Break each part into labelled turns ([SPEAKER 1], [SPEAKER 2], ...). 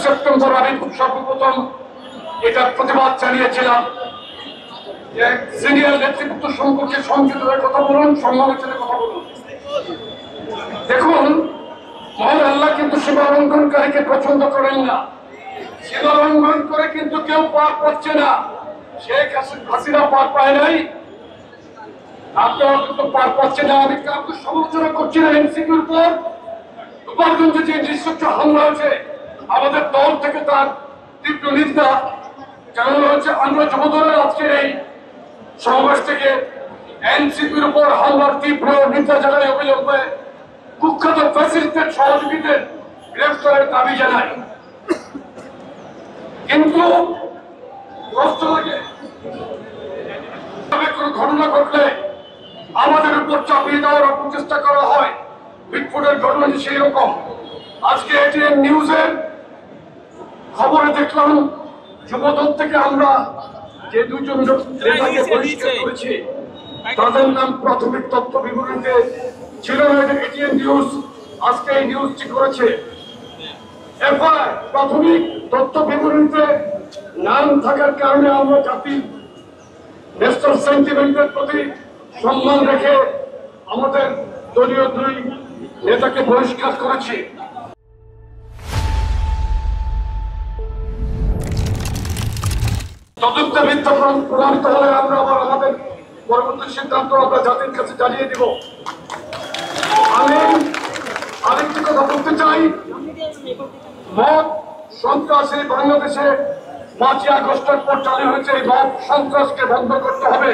[SPEAKER 1] September আমি খুব সর্বপ্রথম এটার প্রতিবাদ জানিয়েছিলাম যে সিনিয়র নেতৃত্ব সম্পর্কে সংযত হয়ে কথা বলুন, সমালোচনার কথা বলুন। দেখুন, মহান আল্লাহ কিন্তু সীমা লঙ্ঘনকারীকে পছন্দ করেন না। সীমা লঙ্ঘন করে কিন্তু কেউ পার পাচ্ছে না। শেখ হাসিনা পার পায় নাই, আপনারা কিন্তু পার পাচ্ছে না। আমি কাউকে সমালোচনা করছি না। এনসিপির উপর গোপালগঞ্জে যে নৃশংস হামলা হয়েছে, আমাদের দল থেকে তার তীব্র নিন্দা জানানো হয়েছে। আমরা যুবদলের আজকের এই সমাবেশ থেকে এনসিপির উপর হামলার তীব্র নিন্দা জানাই, অবিলম্বে কুখ্যাত ফ্যাসিস্টদের সহযোগীদের গ্রেফতারের দাবি জানাই। কিন্তু কষ্ট লাগে, কোন ঘটনা ঘটলে আমাদের উপর চাপিয়ে দেওয়ার অপচেষ্টা করা হয়। বিস্ফোটের ঘটনা সেই রকম। আজকে এটিএন নিউজের খবরে দেখলাম যুবদল থেকে আমরা যে দুজন নেতাকে বহিষ্কার করেছি, তাদের নাম প্রাথমিক তথ্য বিবরণীতে ছিল না। এটিএন নিউজ আজকে এই নিউজটি করেছে। এফআই প্রাথমিক তথ্য বিবরণীতে নাম থাকার কারণে আমরা জাতির ন্যাশনাল সেন্টিমেন্টের প্রতি সম্মান রেখে আমাদের দলীয় দুই নেতাকে বহিষ্কার করেছি। তদন্তে মিথ্যা প্রমাণিত হলে আমরা আবার আমাদের পরবর্তী সিদ্ধান্ত আমরা জাতির কাছে জানিয়ে দিব। আমি আরেকটি কথা বলতে চাই, মব সন্ত্রাসী বাংলাদেশে 5ই আগস্টের পর চালু হয়েছে। এই মব সন্ত্রাসকে বন্ধ করতে হবে।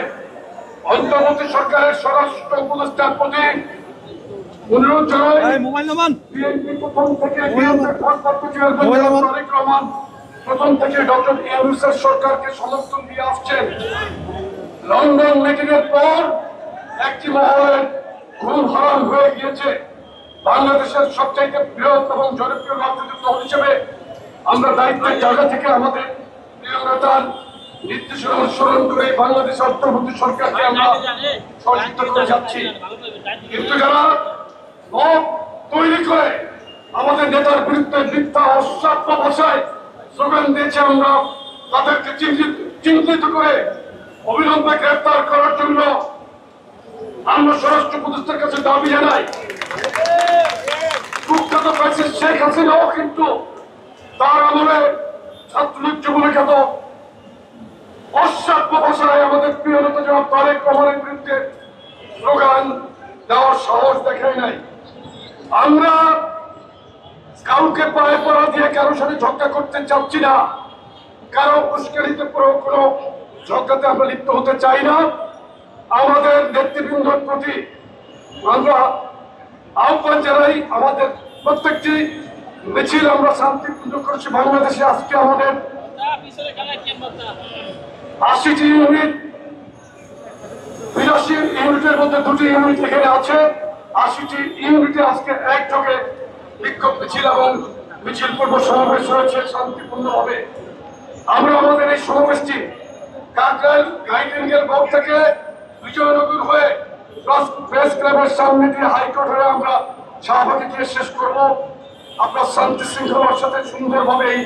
[SPEAKER 1] অন্তর্বর্তী সরকারের স্বরাষ্ট্র উপদেষ্টার প্রতি অনুরোধ জানাই, বিএনপি প্রথম থেকে প্রথম থেকে ডক্টর ইউনূসের সরকারকে সমর্থন দিয়ে আসছেন। লন্ডন মিটিং এর পর একটি মহলের ঘুম হারাম হয়ে গিয়েছে। বাংলাদেশের সবচাইতে বৃহৎ এবং জনপ্রিয় রাজনৈতিক দল হিসেবে আমরা দায়িত্বের জায়গা থেকে আমাদের প্রিয় নেতার নির্দেশনা অনুসরণ করে বাংলাদেশ অন্তর্বর্তী সরকারকে আমরা সহযোগিতা করে যাচ্ছি। কিন্তু যারা মব তৈরি করে আমাদের নেতার বিরুদ্ধে মিথ্যা অশ্রাব্য ভাষায় স্লোগান দিয়েছে, আমরা তাদেরকে চিহ্নিত করে অবিলম্বে গ্রেফতার করার জন্য আমরা স্বরাষ্ট্র উপদেষ্টার কাছে দাবি জানাই। কুখ্যাত ফ্যাসিস্ট শেখ হাসিনাও কিন্তু তার আমলে ছাত্রলীগ যুবলীগ এত অশ্রাব্য ভাষায় আমাদের প্রিয় নেতা জনাব তারেক রহমানের বিরুদ্ধে স্লোগান দেওয়ার সাহস দেখায় নাই। আমরা কাউকে পায়ে পড়া দিয়ে কারোর সাথে ঝগড়া করতে চাচ্ছি না, কারো উস্কানিতে কোনো ঝগড়াতে আমরা লিপ্ত হতে চাই না। আমাদের নেতৃবৃন্দর প্রতি আমরা আহ্বান জানাই, আমাদের প্রত্যেকটি মিছিল আমরা শান্তিপূর্ণ করেছি বাংলাদেশে। আজকে আমাদের 80টি ইউনিট, 82 ইউনিটের মধ্যে 2টি ইউনিট এখানে আছে। 80টি ইউনিটে আজকে একযোগে বিক্ষোভ মিছিল এবং মিছিল পূর্ব সমাবেশ হয়েছে শান্তিপূর্ণভাবে। আমরা আমাদের এই সমাবেশটি কাকরাইল গাইডেন্সের পক্ষ থেকে বিজয়নগর হয়ে প্রেস ক্লাবের সামনে দিয়ে হাইকোর্ট হয়ে আমরা শাহবাগে গিয়ে শেষ করবো। আমরা শান্তি শৃঙ্খলার সাথে সুন্দরভাবে এই